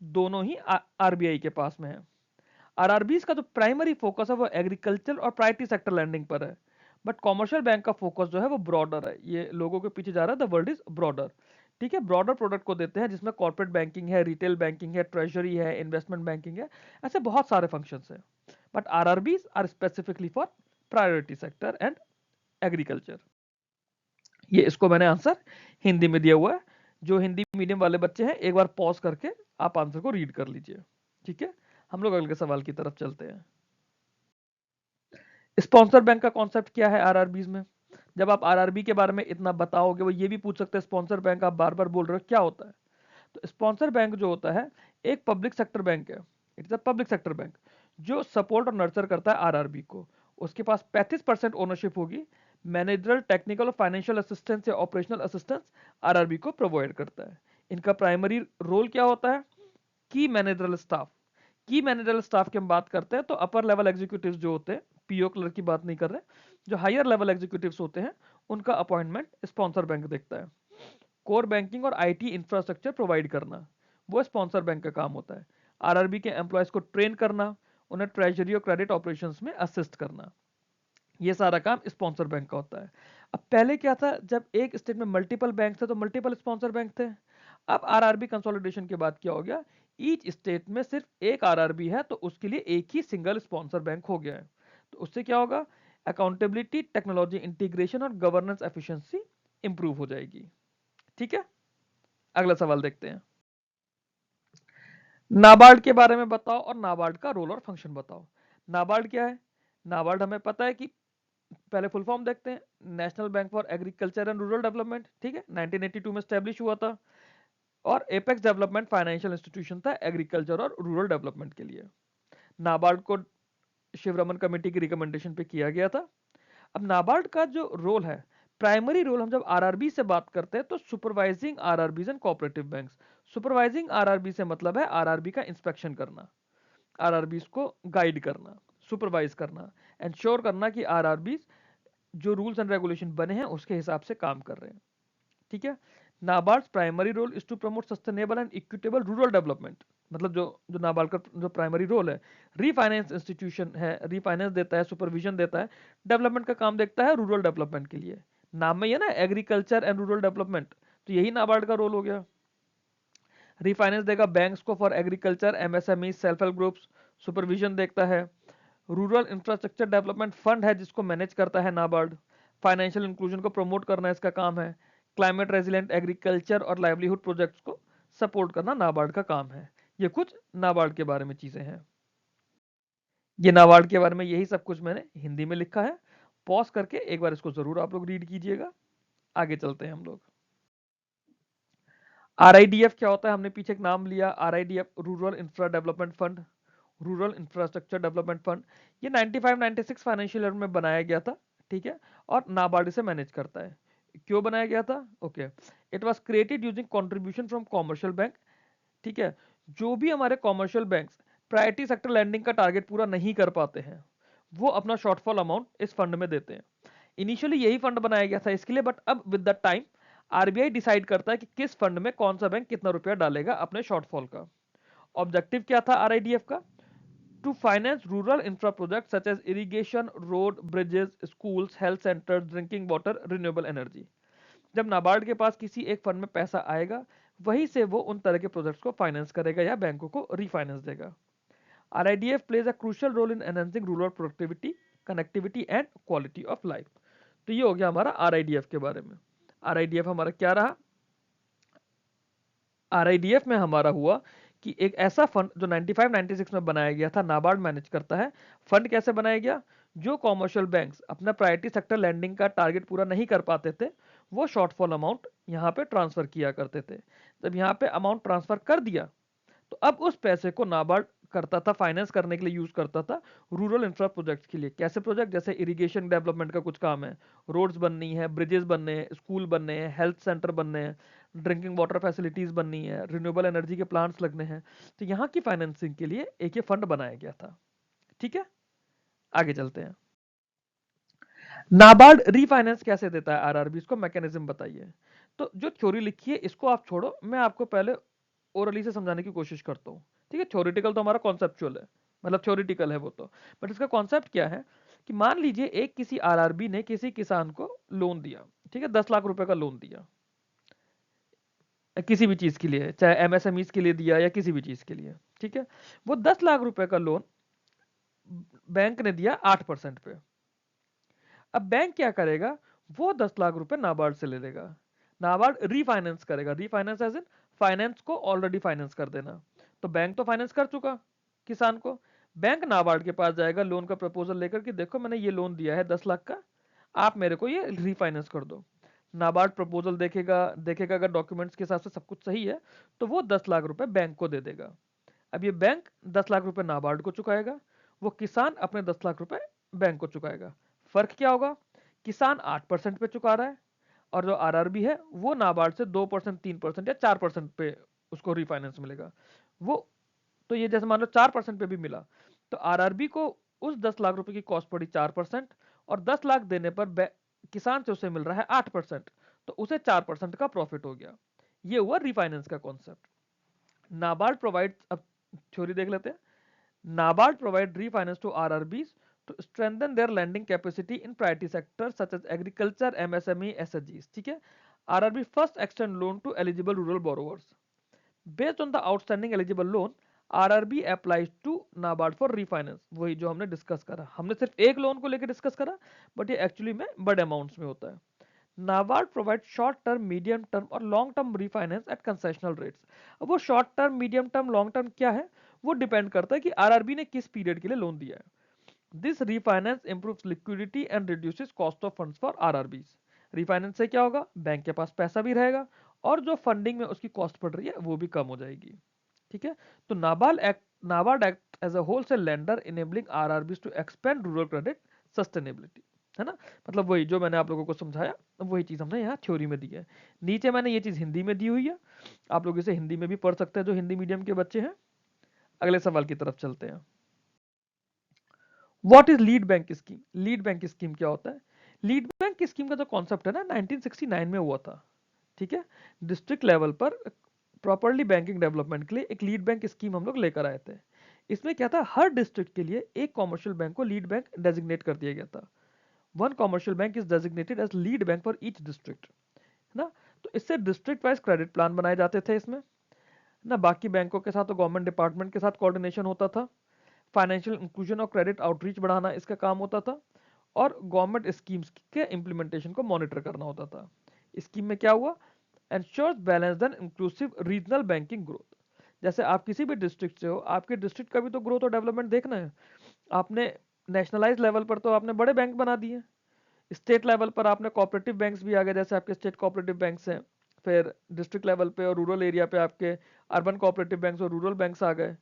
दोनों ही आरबीआई के पास में है। आरआरबीज का जो प्राइमरी फोकस है वो एग्रीकल्चर और प्राइवेट सेक्टर लैंडिंग पर है, बट कॉमर्शियल बैंक का फोकस जो है वो ब्रॉडर है। ये लोगों के पीछे जा रहा है, द वर्ल्ड इज ब्रॉडर, ठीक है। ब्रॉडर प्रोडक्ट को देते हैं जिसमें कॉर्पोरेट बैंकिंग है, रिटेल बैंकिंग है, ट्रेजरी है, इन्वेस्टमेंट बैंकिंग है, ऐसे बहुत सारे फंक्शंस हैं। But RRBs are specifically for priority sector and agriculture. ये इसको मैंने आंसर हिंदी में दिया हुआ है। जो हिंदी मीडियम वाले बच्चे हैं एक बार पॉज करके आप आंसर को रीड कर लीजिए, ठीक है। हम लोग अगले सवाल की तरफ चलते हैं। स्पॉन्सर बैंक का कॉन्सेप्ट क्या है आरआरबीज में? जब आप आरआरबी के बारे में इतना बताओगे वो ये भी पूछ सकते हैं स्पॉन्सर बैंक आप बार बार बोल रहे हो क्या होता है। तो स्पॉन्सर बैंक जो होता है एक पब्लिक सेक्टर बैंक है। It's a public sector bank जो सपोर्ट और नर्चर करता है आरआरबी को। उसके पास 35% ओनरशिप होगी। मैनेजरल, टेक्निकल और फाइनेंशियल असिस्टेंस या ऑपरेशनल असिस्टेंस आरआरबी को प्रोवाइड करता है। इनका प्राइमरी रोल क्या होता है? की मैनेजरल स्टाफ। की मैनेजरल स्टाफ की हम बात करते हैं तो अपर लेवल एग्जीक्यूटिव्स जो होते हैं, पीओ क्लर्क की बात नहीं कर रहे, जो हायर लेवल एग्जीक्यूटिव्स होते हैं उनका अपॉइंटमेंट स्पॉन्सर बैंक देखता है। कोर बैंकिंग और आईटी इंफ्रास्ट्रक्चर प्रोवाइड करना वो स्पॉन्सर बैंक का काम होता है। आरआरबी के एम्प्लॉयज को ट्रेन करना, उन्हें ट्रेजरी और क्रेडिट ऑपरेशंस में असिस्ट करना, ये सारा काम स्पॉन्सर बैंक का होता है। अब पहले क्या था, जब एक स्टेट में मल्टीपल बैंक थे तो मल्टीपल स्पॉन्सर बैंक थे। अब आरआरबी कंसोलिडेशन के बाद क्या हो गया, ईच स्टेट में सिर्फ एक आरआरबी है तो उसके लिए एक ही सिंगल स्पॉन्सर बैंक हो गया है। तो उससे क्या होगा, अकाउंटेबिलिटी, टेक्नोलॉजी इंटीग्रेशन और गवर्नेंस एफिशिएंसी इंप्रूव हो जाएगी, ठीक है। अगला सवाल देखते हैं। नाबार्ड के बारे में बताओ और नाबार्ड का रोल और फंक्शन बताओ। नाबार्ड क्या है? नाबार्ड हमें पता है कि, पहले फुल फॉर्म देखते हैं, national bank for agriculture and rural development, ठीक है, 1982 में स्टैब्लिश हुआ था। और एपेक्स डेवलपमेंट फाइनेंशियल इंस्टीट्यूशन था एग्रीकल्चर और रूरल डेवलपमेंट के लिए। नाबार्ड को शिवरमन कमेटी की रिकमेंडेशन पे किया गया था। अब नाबार्ड का जो रोल है, प्राइमरी रोल, हम जब आरआरबी से बात करते हैं तो supervising RRBs and cooperative banks. Supervising RRB से मतलब है आरआरबी का इंस्पेक्शन करना, आरआरबीज को गाइड करना, सुपरवाइज करना, एंश्योर करना कि आरआरबीज जो रूल्स एंड रेगुलेशन बने हैं उसके हिसाब से काम कर रहे हैं, ठीक है। NABARD primary role is to promote sustainable and equitable rural development. मतलब जो जो नाबार्ड का जो प्राइमरी रोल है, रीफाइनेंस इंस्टीट्यूशन है, रीफाइनेंस देता है, सुपरविजन देता है, डेवलपमेंट का काम देखता है रूरल डेवलपमेंट के लिए। नाम में ही है ना, एग्रीकल्चर एंड रूरल डेवलपमेंट, तो यही नाबार्ड का रोल हो गया। रीफाइनेंस देगा बैंक्स को for agriculture, MSME, self help groups, supervision देखता है। रूरल इंफ्रास्ट्रक्चर डेवलपमेंट फंड है जिसको मैनेज करता है नाबार्ड। फाइनेंशियल इंक्लूजन को प्रमोट करना इसका काम है। क्लाइमेट रेजिलेंट एग्रीकल्चर और लाइवलीहुड प्रोजेक्ट्स को सपोर्ट करना नाबार्ड का काम है। ये कुछ नाबार्ड के बारे में चीजें हैं। ये नाबार्ड के बारे में यही सब कुछ मैंने हिंदी में लिखा है। पॉज करके एक बार इसको जरूर आप लोग रीड कीजिएगा। आगे चलते हैं हम लोग। आरआईडीएफ क्या होता है? हमने पीछे एक नाम लिया, RIDF rural infra development fund, rural infrastructure development fund. ये 95-96 फाइनेंशियल ईयर में बनाया गया था, ठीक है, और नाबार्ड से मैनेज करता है। क्यों बनाया गया था? Okay, it was created using contribution from commercial bank, ठीक है। जो भी हमारे commercial banks priority sector lending का टारगेट पूरा नहीं कर पाते हैं, वो अपना शॉर्टफॉल अमाउंट इस फंड में देते हैं। इनिशियली यही फंड बनाया गया था इसके लिए, बट अब with the time RBI decide करता है कि किस फंड में कौन सा बैंक कितना रुपया डालेगा अपने शॉर्टफॉल का। ऑब्जेक्टिव क्या था आरआईडीएफ का? To finance rural infra project such as irrigation, road, bridges, schools, health centre, drinking water, renewable energy. जब नाबार्ड के पास किसी एक फंड में पैसा आएगा, वहीं से वो उन तरह के प्रोजेक्ट्स को फाइनेंस करेगा या बैंकों को रीफाइनेंस देगा। RIDF plays a crucial role in enhancing rural productivity, connectivity and quality of life। तो ये हो गया हमारा RIDF के बारे में। RIDF हमारा क्या रहा? RIDF में हमारा हुआ कि एक ऐसा फंड जो 95-96 में बनाया गया था, नाबार्ड मैनेज करता है। फंड कैसे बनाया गया? जो कॉमर्शियल बैंक्स अपना प्रायोरिटी सेक्टर लैंडिंग का टारगेट पूरा नहीं कर पाते थे, वो शॉर्टफॉल अमाउंट यहाँ पे ट्रांसफर किया करते थे। जब यहाँ पे अमाउंट ट्रांसफर कर दिया, तो अब उस पैसे को नाबार्ड करता था, फाइनेंस करने के लिए यूज करता था रूरल इंफ्रा प्रोजेक्ट्स के लिए। कैसे प्रोजेक्ट? जैसे इरिगेशन डेवलपमेंट का कुछ काम है, रोड्स बननी है, ब्रिजेस बनने हैं, स्कूल बनने हैं, हेल्थ सेंटर बनने हैं, ड्रिंकिंग वाटर फैसिलिटीज बननी है, रिन्यूएबल एनर्जी के प्लांट्स लगने हैं। तो यहाँ की फाइनेंसिंग के लिए एक ये फंड बनाया गया था। ठीक है, आगे चलते हैं। नाबार्ड रीफाइनेंस कैसे देता है आरआरबी, इसको मैकेनिज्म बताइए। तो जो थ्योरी लिखी है इसको आप छोड़ो, मैं आपको पहले ओरली से समझाने की कोशिश करता हूँ। ठीक है, थ्योरेटिकल तो हमारा कॉन्सेप्चुअल है, मतलब थ्योरेटिकल है वो तो, बट इसका कॉन्सेप्ट क्या है कि मान लीजिए एक किसी आरआरबी ने किसी किसान को लोन दिया। ठीक है, 10 लाख रुपए का लोन दिया किसी भी चीज के लिए, चाहे एमएसएमईज के लिए दिया या किसी भी चीज के लिए। ठीक है, वो 10 लाख रुपए का लोन बैंक ने दिया 8% पे। अब बैंक क्या करेगा? वो 10 लाख रुपए नाबार्ड से ले लेगा। नाबार्ड रीफाइनेंस करेगा, रीफाइनेंस एज इन फाइनेंस को ऑलरेडी फाइनेंस कर देना। तो बैंक तो फाइनेंस कर चुका किसान को, बैंक नाबार्ड के पास जाएगा लोन का प्रपोजल लेकर कि देखो मैंने ये लोन दिया है 10 लाख का, आप मेरे को ये रीफाइनेंस कर दो। नाबार्ड प्रपोजल देखेगा, देखेगा अगर डॉक्यूमेंट्स के हिसाब से सब कुछ सही है, तो वो 10 लाख रुपए बैंक को दे देगा। अब ये बैंक 10 लाख रुपए नाबार्ड को चुकाएगा, वो किसान अपने 10 लाख रुपए बैंक को चुकाएगा। फर्क क्या होगा? किसान 8% पे चुका रहा है, और जो आरआरबी है वो नाबार्ड से 2%, 3% या 4% पे उसको रिफाइनेंस मिलेगा। वो तो ये जैसे मान लो 4% पे भी मिला, तो आरआरबी को उस 10 लाख रुपए की कॉस्ट पड़ी 4%, और 10 लाख देने पर किसान से उसे मिल रहा है 8%, तो उसे 4% का प्रॉफिट हो गया। ये हुआ रिफाइनेंस का कॉन्सेप्ट। नाबार्ड प्रोवाइड, अब थ्योरी देख लेते हैं। NABARD provide refinance to RRBs to strengthen their lending capacity in priority sectors such as agriculture, MSME, SHGs. ठीक है, RRB first extend loan to eligible rural borrowers. Based on the outstanding eligible loan, RRB applies to NABARD for refinance। वही जो हमने discuss करा, हमने सिर्फ एक loan को लेकर डिस्कस करा, बट ये एक्चुअली में बड़े अमाउंट्स में होता है। NABARD provides short term, medium term और long term refinance at concessional rates। अब वो short term, medium term, long term क्या है, वो डिपेंड करता है कि आरआरबी ने किस पीरियड के लिए लोन दिया है। This refinance improves liquidity and reduces cost of funds for RRBs. Refinance से क्या होगा? बैंक के पास पैसा भी रहेगा, और जो फंडिंग में उसकी कॉस्ट पड़ रही है वो भी कम हो जाएगी। ठीक है, तो NABARD act as a wholesale lender enabling RRBs to expand rural credit sustainability. है ना, मतलब वही जो मैंने आप लोगों को समझाया, वही चीज हमने यहाँ थ्योरी में दी है। नीचे मैंने ये चीज हिंदी में दी हुई है, आप लोग इसे हिंदी में भी पढ़ सकते हैं जो हिंदी मीडियम के बच्चे हैं। अगले सवाल की तरफ चलते हैं। What is lead bank scheme? Lead bank scheme क्या होता है? लीड बैंक स्कीम का जो कॉन्सेप्ट है ना, 1969 में हुआ था। ठीक है, डिस्ट्रिक्ट लेवल पर प्रॉपरली बैंकिंग डेवलपमेंट के लिए एक लीड बैंक स्कीम हम लोग लेकर आए थे। इसमें क्या था, हर डिस्ट्रिक्ट के लिए एक कॉमर्शियल बैंक को लीड बैंक डेजिग्नेट कर दिया गया था। One commercial bank is designated as lead bank for each district. है ना, तो इससे डिस्ट्रिक्ट वाइज क्रेडिट प्लान बनाए जाते थे इसमें ना। बाकी बैंकों के साथ तो गवर्नमेंट डिपार्टमेंट के साथ कोऑर्डिनेशन होता था। फाइनेंशियल इंक्लूजन और क्रेडिट आउटरीच बढ़ाना इसका काम होता था, और गवर्नमेंट स्कीम्स के इंप्लीमेंटेशन को मॉनिटर करना होता था। स्कीम में क्या हुआ? Ensures balanced and inclusive regional banking growth. जैसे आप किसी भी डिस्ट्रिक्ट से हो, आपके डिस्ट्रिक्ट का भी तो ग्रोथ और डेवलपमेंट देखना है। आपने नेशनलाइज लेवल पर तो आपने बड़े बैंक बना दिए, स्टेट लेवल पर आपने कोऑपरेटिव बैंक्स भी आ गए, जैसे आपके स्टेट कोऑपरेटिव बैंक्स हैं। फिर डिस्ट्रिक्ट लेवल पे और रूरल एरिया पे आपके अर्बन कोऑपरेटिव बैंक्स और रूरल बैंक्स आ गए।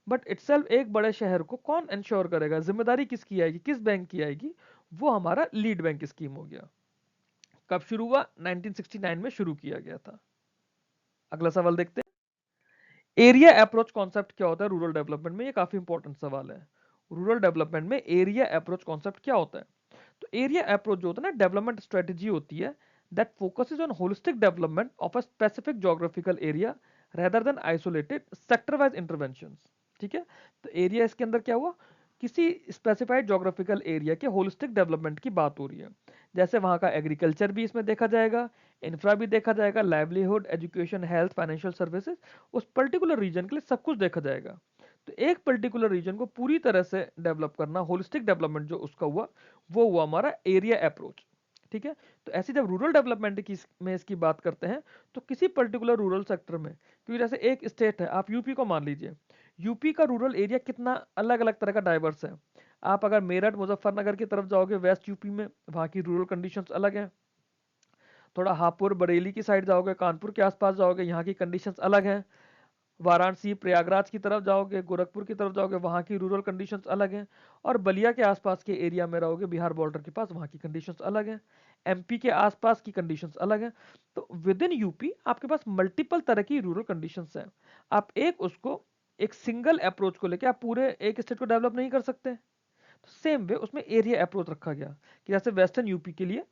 बट इटसेल्फ एक बड़े शहर को कौन इंश्योर करेगा? जिम्मेदारी किसकी आएगी, किस बैंक की आएगी? वो हमारा लीड बैंक स्कीम हो गया। कब शुरू हुआ? 1969 में शुरू किया गया था। अगला सवाल देखते हैं। एरिया अप्रोच कॉन्सेप्ट क्या होता है रूरल डेवलपमेंट में, ये काफी इंपॉर्टेंट सवाल है। रूरल डेवलपमेंट में एरिया अप्रोच कॉन्सेप्ट क्या होता है? तो एरिया अप्रोच जो होता है ना, डेवलपमेंट स्ट्रेटेजी होती है that focuses on holistic development of a specific geographical area rather than isolated sector wise interventions. ठीक है, तो एरिया इसके अंदर क्या हुआ, किसी स्पेसिफाइड ज्योग्राफिकल एरिया के होलिस्टिक डेवलपमेंट की बात हो रही है। जैसे वहाँ का एग्रीकल्चर भी इसमें देखा जाएगा, इंफ्रा भी देखा जाएगा, livelihood, education, health, financial services, उस पर्टिकुलर रीजन के लिए सब कुछ देखा जाएगा। तो एक पर्टिकुलर रीजन को पूरी तरह से डेवलप करना, होलिस्टिक डेवलपमेंट जो उसका हुआ, वो हुआ हमारा एरिया अप्रोच। ठीक है, तो ऐसे जब रूरल डेवलपमेंट की में इसकी बात करते हैं, तो किसी पर्टिकुलर रूरल सेक्टर में, क्योंकि जैसे एक स्टेट है, आप यूपी को मान लीजिए, यूपी का रूरल एरिया कितना अलग अलग तरह का डाइवर्स है। आप अगर मेरठ मुजफ्फरनगर की तरफ जाओगे वेस्ट यूपी में, वहाँ की रूरल कंडीशंस अलग हैं। थोड़ा हापुड़ बरेली की साइड जाओगे, कानपुर के आसपास जाओगे, यहाँ की कंडीशंस अलग हैं। वाराणसी प्रयागराज की तरफ जाओगे, गोरखपुर की तरफ जाओगे, वहाँ की रूरल कंडीशंस अलग हैं। और बलिया के आसपास के एरिया में रहोगे, बिहार बॉर्डर के पास, वहाँ की कंडीशंस अलग हैं। एमपी के आसपास की कंडीशंस अलग हैं। तो विद इन यूपी आपके पास मल्टीपल तरह की रूरल कंडीशंस हैं। आप एक उसको एक सिंगल अप्रोच को लेकर आप पूरे एक स्टेट को डेवलप नहीं कर सकते। तो सेम वे उसमें एरिया अप्रोच रखा गया कि जैसे वेस्टर्न यूपी के लिए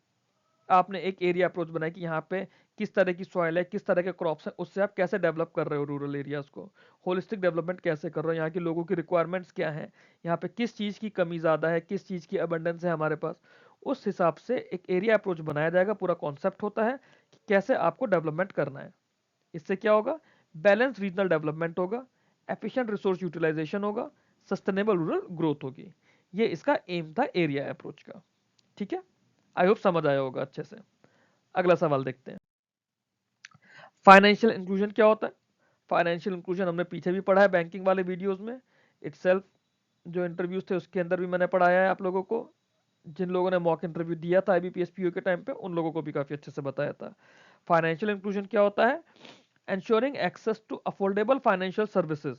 आपने एक एरिया अप्रोच बनाया कि यहाँ पे किस तरह की सॉइल है, किस तरह के क्रॉप्स हैं, उससे आप कैसे डेवलप कर रहे हो रूरल एरियाज को, होलिस्टिक डेवलपमेंट कैसे कर रहे हो, यहाँ के लोगों की रिक्वायरमेंट्स क्या हैं, यहाँ पे किस चीज़ की कमी ज़्यादा है, किस चीज़ की अबंडेंस है हमारे पास। उस हिसाब से एक एरिया अप्रोच बनाया जाएगा। पूरा कॉन्सेप्ट होता है कि कैसे आपको डेवलपमेंट करना है। इससे क्या होगा, बैलेंस रीजनल डेवलपमेंट होगा, एफिशिएंट रिसोर्स यूटिलाइजेशन होगा, सस्टेनेबल रूरल ग्रोथ होगी। ये इसका एम था एरिया अप्रोच का। ठीक है, आई होप समझ आया होगा अच्छे से। अगला सवाल देखते हैं, फाइनेंशियल इंक्लूजन क्या होता है? फाइनेंशियल इंक्लूजन हमने पीछे भी पढ़ा है बैंकिंग वाले वीडियोस में, इटसेल्फ जो इंटरव्यूज थे उसके अंदर भी मैंने पढ़ाया है आप लोगों को। जिन लोगों ने मॉक इंटरव्यू दिया था आईबीपीएस पीओ के टाइम पे, उन लोगों को भी काफी अच्छे से बताया था। फाइनेंशियल इंक्लूजन क्या होता है? Ensuring access to affordable financial services,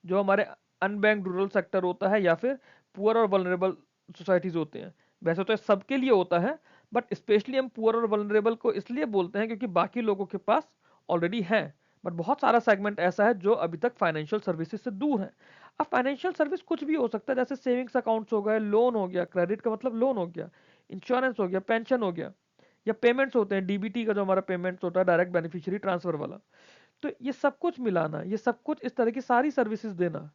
जो हमारे अनबैंक्ड रूरल सेक्टर होता है या फिर पुअर और वल्नरेबल सोसाइटीज होते हैं। वैसे तो सबके लिए होता है, बट स्पेशली हम पुअर और वल्नरेबल को इसलिए बोलते हैं क्योंकि बाकी लोगों के पास ऑलरेडी है, बट बहुत सारा सेगमेंट ऐसा है जो अभी तक फाइनेंशियल सर्विसेज से दूर है। अब फाइनेंशियल सर्विस कुछ भी हो सकता है, जैसे सेविंग्स अकाउंट्स हो गए, लोन हो गया, क्रेडिट का मतलब लोन हो गया, इंश्योरेंस हो गया, पेंशन हो गया, या पेमेंट्स होते हैं, डीबीटी का जो हमारा पेमेंट्स होता है, डायरेक्ट बेनिफिशियरी ट्रांसफर वाला। तो ये सब कुछ मिलाना, ये सब कुछ इस तरह की सारी सर्विसेज देना,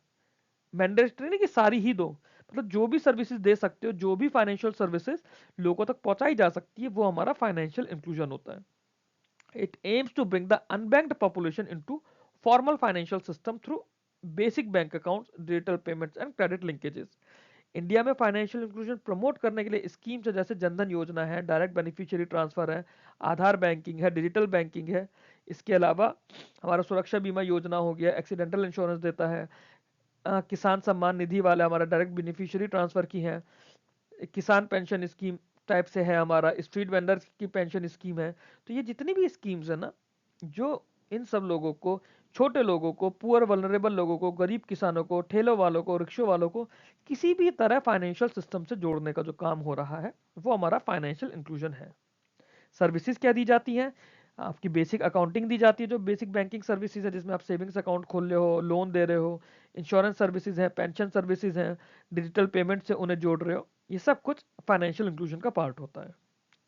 मैंडेटरी नहीं कि सारी ही दो, मतलब जो भी सर्विसेज दे सकते हो, जो भी फाइनेंशियल सर्विसेज लोगों तक पहुंचाई जा सकती है, वो हमारा फाइनेंशियल इंक्लूजन होता है। It aims to bring the unbanked population into formal financial system through basic bank accounts, digital payments and credit linkages. India में फाइनेंशियल इंक्लूजन प्रमोट करने के लिए स्कीम्स है, जैसे जनधन योजना है, डायरेक्ट बेनिफिशियरी ट्रांसफर है, आधार बैंकिंग है, डिजिटल बैंकिंग है। इसके अलावा हमारा सुरक्षा बीमा योजना हो गया, एक्सीडेंटल इंश्योरेंस देता है, किसान सम्मान निधि वाला हमारा डायरेक्ट बेनिफिशियरी ट्रांसफर की है, किसान पेंशन स्कीम टाइप से है, हमारा स्ट्रीट वेंडर की पेंशन स्कीम है। तो ये जितनी भी स्कीम्स है ना, जो इन सब लोगों को, छोटे लोगों को, पुअर वल्नरेबल लोगों को, गरीब किसानों को, ठेलों वालों को, रिक्शों वालों को किसी भी तरह फाइनेंशियल सिस्टम से जोड़ने का जो काम हो रहा है, वो हमारा फाइनेंशियल इंक्लूजन है। सर्विसेज क्या दी जाती हैं? आपकी बेसिक अकाउंटिंग दी जाती है, जो बेसिक बैंकिंग सर्विसेज है, जिसमें आप सेविंग्स अकाउंट खोल रहे हो, लोन दे रहे हो, इंश्योरेंस सर्विसेज है, पेंशन सर्विसेज हैं, डिजिटल पेमेंट से उन्हें जोड़ रहे हो। ये सब कुछ फाइनेंशियल इंक्लूजन का पार्ट होता है।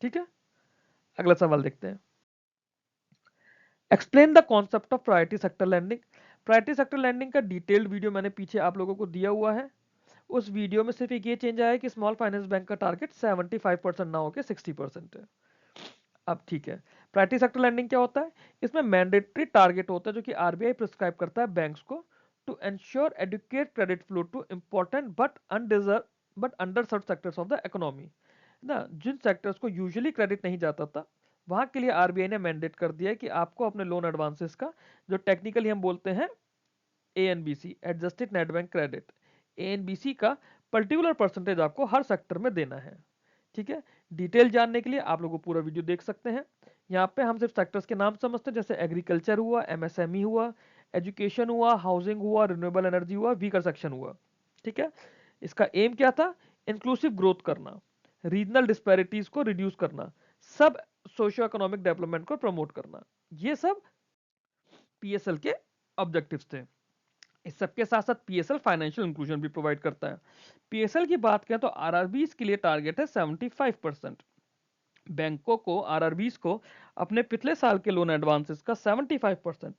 ठीक है, अगला सवाल देखते हैं, explain the concept of priority sector lending. Priority sector lending का डिटेल्ड वीडियो मैंने पीछे आप लोगों को दिया हुआ है। उस वीडियो में सिर्फ एक ये चेंज आया है कि स्मॉल फाइनेंस बैंक का टारगेट 75% ना होकर 60% है। अब ठीक है, प्रायोरिटी सेक्टर लैंडिंग क्या होता है? इसमें मैंडेटरी टारगेट होता है जो कि आरबीआई प्रिस्क्राइब करता है बैंक्स को, to ensure adequate credit flow to important but underserved sectors of the economy. ना, जिन सेक्टर्स को यूजुअली क्रेडिट नहीं जाता था, वहां के लिए आरबीआई ने मैंडेट कर दिया है कि आपको अपने लोन एडवांसेस का, जो टेक्निकली हम बोलते हैं एएनबीसी, एडजस्टेड नेट बैंक क्रेडिट, एएनबीसी का पर्टिकुलर परसेंटेज आपको हर सेक्टर में देना है। ठीक है, डिटेल जानने के लिए आप लोग पूरा वीडियो देख सकते हैं। यहाँ पे हम सिर्फ सेक्टर्स के नाम समझते हैं, जैसे एग्रीकल्चर हुआ, एमएसएमई हुआ, एजुकेशन हुआ, हाउसिंग हुआ, रिन्यूएबल एनर्जी हुआ, वीकर सेक्शन हुआ। ठीक है, इसका एम क्या था? इंक्लूसिव ग्रोथ करना, रीजनल डिस्पैरिटीज को रिड्यूस करना, सब सोशियो इकोनॉमिक डेवलपमेंट को प्रमोट करना। ये सब पीएसएल के ऑब्जेक्टिव्स थे। इस सबके साथ साथ पीएसएल फाइनेंशियल इंक्लूजन भी प्रोवाइड करता है। पीएसएल की बात करें तो आरआरबीज के लिए टारगेट है 75%। बैंकों को आरआरबीज को अपने पिछले साल के लोन एडवांसेस का 75%,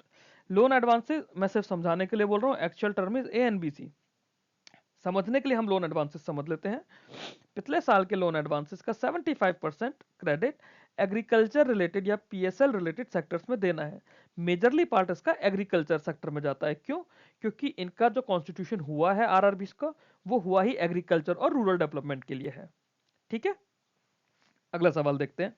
लोन एडवांसेस मैं सिर्फ समझाने के लिए बोल रहा हूँ, एक्चुअल टर्म इज एएनबीसी, समझने के लिए हम लोन एडवांसेस समझ लेते हैं। पिछले साल के लोन एडवांसेस का 75% क्रेडिट एग्रीकल्चर रिलेटेड या पीएसएल रिलेटेड सेक्टर्स में देना है। मेजरली पार्ट इसका एग्रीकल्चर सेक्टर में जाता है। क्यों? क्योंकि इनका जो कॉन्स्टिट्यूशन हुआ है आरआरबीस का, वो हुआ ही एग्रीकल्चर और रूरल डेवलपमेंट के लिए है। ठीक है, अगला सवाल देखते हैं।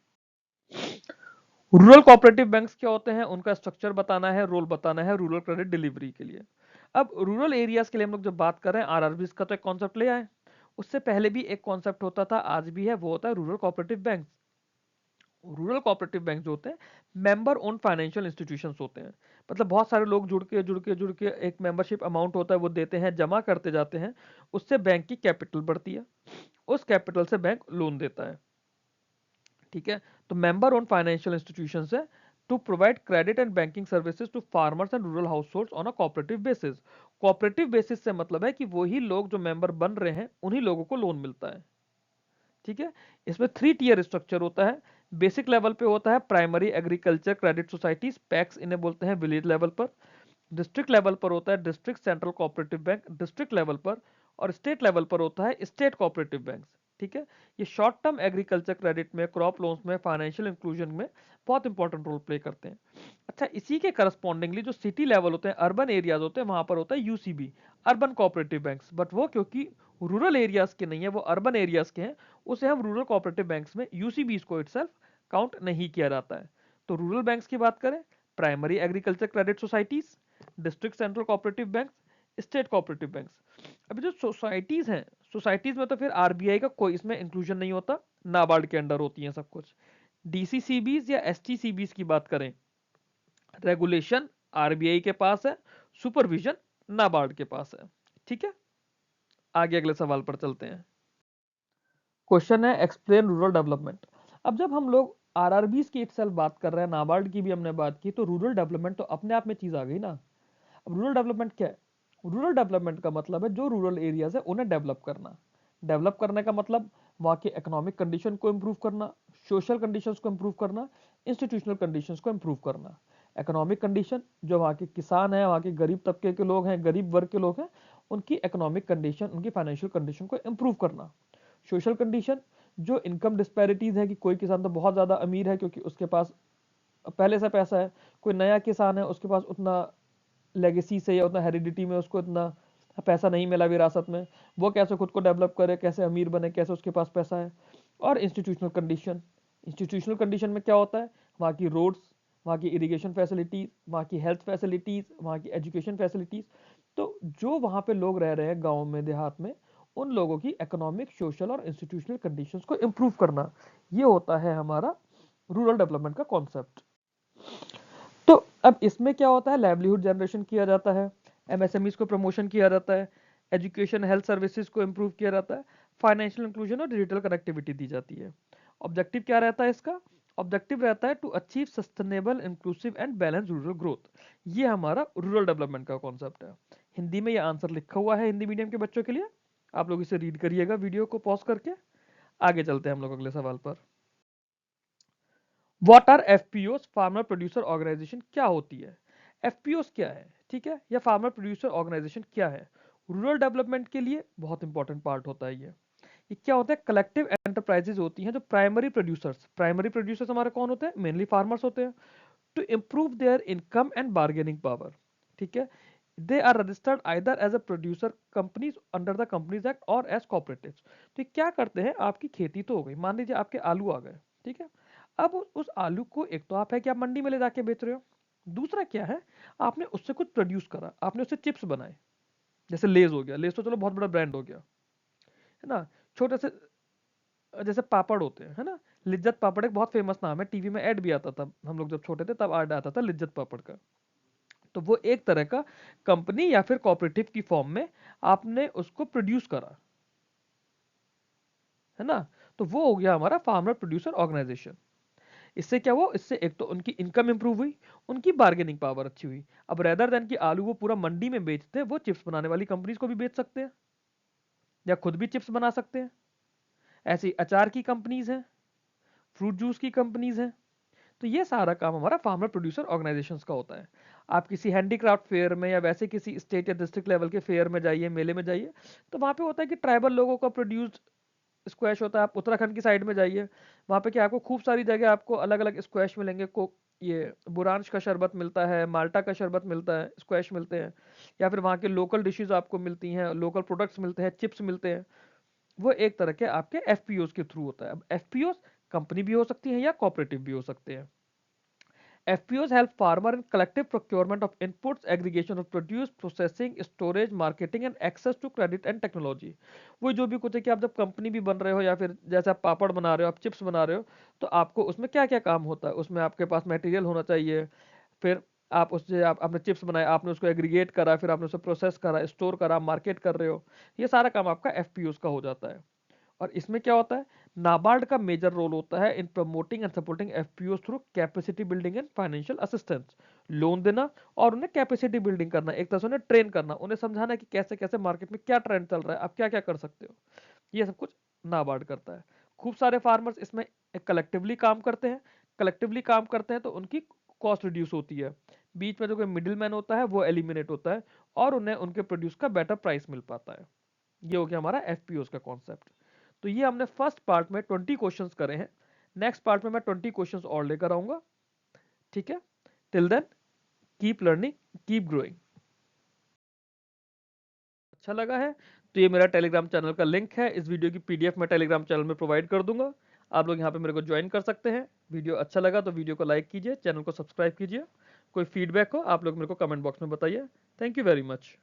रूरल कोऑपरेटिव बैंक्स क्या होते हैं, उनका स्ट्रक्चर बताना है, रोल बताना है रूरल क्रेडिट डिलीवरी के लिए। अब रूरल एरियाज के लिए हम लोग जब बात कर रहे हैं, आरआरबीस का तो एक कॉन्सेप्ट ले आए, उससे पहले भी एक कॉन्सेप्ट होता था, आज भी है, वो होता है rural cooperative bank. Rural cooperative bank जो होते हैं मेंबर ओन फाइनेंशियल इंस्टीट्यूशंस होते हैं। मतलब बहुत सारे लोग जुड़ के एक मेंबरशिप अमाउंट होता है, वो देते हैं, जमा करते जाते हैं, उससे बैंक की कैपिटल बढ़ती है, उस कैपिटल से बैंक लोन देता है। ठीक है, तो मेंबर ओन फाइनेंशियल इंस्टीट्यूशंस है to provide credit and banking services to farmers and rural households on a cooperative basis. Cooperative basis से मतलब है कि वही लोग जो मेंबर बन रहे हैं उन्हीं लोगों को लोन मिलता है। ठीक है, इसमें 3 टियर स्ट्रक्चर होता है। बेसिक लेवल पे होता है primary agriculture credit societies, PACS इन्हें बोलते हैं विलेज लेवल पर। डिस्ट्रिक्ट लेवल पर होता है district central cooperative bank district level पर, और स्टेट लेवल पर होता है स्टेट कोऑपरेटिव बैंक। ठीक है, ये शॉर्ट टर्म एग्रीकल्चर क्रेडिट में, क्रॉप लोन्स में, फाइनेंशियल इंक्लूजन में बहुत इंपॉर्टेंट रोल प्ले करते हैं। अच्छा, इसी के करस्पॉन्डिंगली जो सिटी लेवल होते हैं, अर्बन एरियाज होते हैं, वहां पर होता है UCB, urban cooperative banks, but वो क्योंकि रूरल एरियाज के नहीं है, वो अर्बन एरियाज के हैं, उसे हम रूरल कोऑपरेटिव बैंक्स में यूसीबीज को इटसेल्फ काउंट नहीं किया जाता है। तो रूरल बैंक्स की बात करें, primary agriculture credit societies, district central cooperative banks, state cooperative banks. अभी जो सोसाइटीज हैं, सोसाइटीज में तो फिर आरबीआई का कोई इसमें इंक्लूजन नहीं होता, नाबार्ड के अंडर होती है सब कुछ। डीसीसीबीज या एसटीसीबीज की बात करें, रेगुलेशन आरबीआई के पास है, सुपरविजन नाबार्ड के पास है। ठीक है, आगे अगले सवाल पर चलते हैं। क्वेश्चन है एक्सप्लेन रूरल डेवलपमेंट। अब जब हम लोग आरआरबीज की इटसेल्फ बात कर रहे हैं, नाबार्ड की भी हमने बात की, तो रूरल डेवलपमेंट तो अपने आप में चीज आ गई ना। अब रूरल डेवलपमेंट क्या है? रूरल डेवलपमेंट का मतलब है जो रूरल एरियाज है उन्हें डेवलप करना। डेवलप करने का मतलब वहाँ की इकोनॉमिक कंडीशन को इम्प्रूव करना, सोशल कंडीशंस को इम्प्रूव करना, इंस्टीट्यूशनल कंडीशंस को इम्प्रूव करना। इकोनॉमिक कंडीशन, जो वहाँ के किसान हैं, वहाँ के गरीब तबके के लोग हैं, गरीब वर्ग के लोग हैं, उनकी इकोनॉमिक कंडीशन, उनकी फाइनेंशियल कंडीशन को इम्प्रूव करना। सोशल कंडीशन, जो इनकम डिस्पैरिटीज है कि कोई किसान तो बहुत ज़्यादा अमीर है क्योंकि उसके पास पहले से पैसा है, कोई नया किसान है उसके पास उतना लेगेसी से या उतना हेरिडिटी में उसको इतना पैसा नहीं मिला विरासत में, वो कैसे खुद को डेवलप करे, कैसे अमीर बने, कैसे उसके पास पैसा है। और इंस्टीट्यूशनल कंडीशन, इंस्टीट्यूशनल कंडीशन में क्या होता है, वहाँ की रोड्स, वहाँ की इरिगेशन फैसिलिटीज़, वहाँ की हेल्थ फैसिलिटीज़, वहाँ की एजुकेशन फैसिलिटीज़। तो जो वहाँ पे लोग रह रहे हैं गाँव में, देहात में, उन लोगों की इकोनॉमिक, सोशल और इंस्टीट्यूशनल कंडीशंस को इम्प्रूव करना, ये होता है हमारा रूरल डेवलपमेंट का कॉन्सेप्ट। तो अब इसमें क्या होता है, लाइवलीहुड जनरेशन किया जाता है, एमएसएमईज को प्रमोशन किया जाता है, एजुकेशन हेल्थ सर्विसेज को इम्प्रूव किया जाता है, फाइनेंशियल इंक्लूजन और डिजिटल कनेक्टिविटी दी जाती है। ऑब्जेक्टिव क्या रहता है इसका? ऑब्जेक्टिव रहता है to achieve sustainable, inclusive and balance rural growth. ये हमारा रूरल डेवलपमेंट का कॉन्सेप्ट है। हिंदी में ये आंसर लिखा हुआ है हिंदी मीडियम के बच्चों के लिए, आप लोग इसे रीड करिएगा वीडियो को पॉज करके। आगे चलते हैं हम लोग अगले सवाल पर। What are FPOs, farmer producer organization क्या होती है? एफपीओस क्या है, ठीक है, या फार्मर प्रोड्यूसर ऑर्गेनाइजेशन क्या है? रूरल डेवलपमेंट के लिए बहुत इंपॉर्टेंट पार्ट होता है ये क्या होता है, कलेक्टिव एंटरप्राइजेज होती हैं जो प्राइमरी प्रोड्यूसर्स हमारे कौन होते हैं, मेनली फार्मर्स होते हैं, to improve their income and bargaining power. ठीक है, they are registered either as a producer companies under the companies act or as cooperatives. तो ये क्या करते हैं, आपकी खेती तो हो गई, मान लीजिए आपके आलू आ गए, ठीक है, अब उस आलू को एक तो आप है कि आप मंडी में ले जाके बेच रहे हो, दूसरा क्या है, आपने उससे कुछ प्रोड्यूस करा, आपने उससे चिप्स बनाए, जैसे लेज हो गया, लेज तो चलो बहुत बड़ा ब्रांड हो गया, है ना, छोटे से जैसे पापड़ होते हैं, है ना, लिज्जत पापड़ एक बहुत फेमस नाम है, टीवी में ऐड भी आता था, हम लोग जब छोटे थे तब ऐड आता था लिज्जत पापड़ का। तो वो एक तरह का कंपनी या फिर कोऑपरेटिव की फॉर्म में आपने उसको प्रोड्यूस करा, है ना, तो वो हो गया हमारा फार्मर प्रोड्यूसर ऑर्गेनाइजेशन। इससे क्या हुआ, इससे एक तो उनकी इनकम इंप्रूव हुई, उनकी बार्गेनिंग पावर अच्छी हुई। अब रेदर देन कि आलू वो पूरा मंडी में बेचते हैं, वो चिप्स बनाने वाली कंपनीज को भी बेच सकते हैं या खुद भी चिप्स बना सकते हैं। ऐसी अचार की कंपनीज हैं, फ्रूट जूस की कंपनीज हैं। तो ये सारा काम हमारा फार्मर प्रोड्यूसर ऑर्गेनाइजेशंस का होता है। आप किसी हैंडीक्राफ्ट फेयर में या वैसे किसी स्टेट या डिस्ट्रिक्ट लेवल के फेयर में जाइए, मेले में जाइए, तो वहाँ पे होता है कि ट्राइबल लोगों का प्रोड्यूस्ड स्क्वैश होता है। आप उत्तराखंड की साइड में जाइए, वहाँ पे क्या आपको खूब सारी जगह आपको अलग अलग स्क्वैश मिलेंगे। को ये बुरांश का शरबत मिलता है, माल्टा का शरबत मिलता है, स्क्वैश मिलते हैं, या फिर वहाँ के लोकल डिशेज आपको मिलती हैं, लोकल प्रोडक्ट्स मिलते हैं, चिप्स मिलते हैं। वो एक तरह के आपके एफपीओज के थ्रू होता है। अब एफपीओज कंपनी भी हो सकती है या कोऑपरेटिव भी हो सकते हैं। FPOs help farmer in collective procurement of inputs, aggregation of produce, processing, storage, marketing and access to credit and technology। वो जो भी कुछ है कि आप जब कंपनी भी बन रहे हो या फिर जैसे आप पापड़ बना रहे हो, आप चिप्स बना रहे हो, तो आपको उसमें क्या क्या काम होता है। उसमें आपके पास मटेरियल होना चाहिए, फिर आप उससे आपने चिप्स बनाए, आपने उसको एग्रीगेट करा, फिर आपने उसे प्रोसेस करा, स्टोर करा, मार्केट कर रहे हो। ये सारा काम आपका एफपीओस का हो जाता है। और इसमें क्या होता है, नाबार्ड का मेजर रोल होता है इन promoting and supporting FPO through capacity building and financial assistance. Loan देना और उन्हें कैपेसिटी बिल्डिंग करना, एक तरह से उन्हें ट्रेन करना, उन्हें समझाना कि कैसे कैसे मार्केट में क्या ट्रेंड चल रहा है, आप क्या क्या कर सकते हो। ये सब कुछ नाबार्ड करता है। खूब सारे फार्मर्स इसमें कलेक्टिवली काम करते हैं। कलेक्टिवली काम करते हैं तो उनकी कॉस्ट रिड्यूस होती है, बीच में जो कोई मिडिल मैन होता है वो एलिमिनेट होता है, और उन्हें उनके प्रोड्यूस का बेटर प्राइस मिल पाता है। ये हो गया हमारा एफपीओ का कॉन्सेप्ट। तो ये हमने फर्स्ट पार्ट में 20 क्वेश्चंस करे हैं। नेक्स्ट पार्ट में मैं 20 क्वेश्चंस और लेकर आऊंगा। ठीक है, till then keep learning, keep growing. अच्छा लगा है तो ये मेरा टेलीग्राम चैनल का लिंक है, इस वीडियो की पीडीएफ मैं टेलीग्राम चैनल में प्रोवाइड कर दूंगा। आप लोग यहाँ पे मेरे को ज्वाइन कर सकते हैं। वीडियो अच्छा लगा तो वीडियो को लाइक कीजिए, चैनल को सब्सक्राइब कीजिए। कोई फीडबैक हो आप लोग मेरे को कमेंट बॉक्स में बताइए। Thank you very much.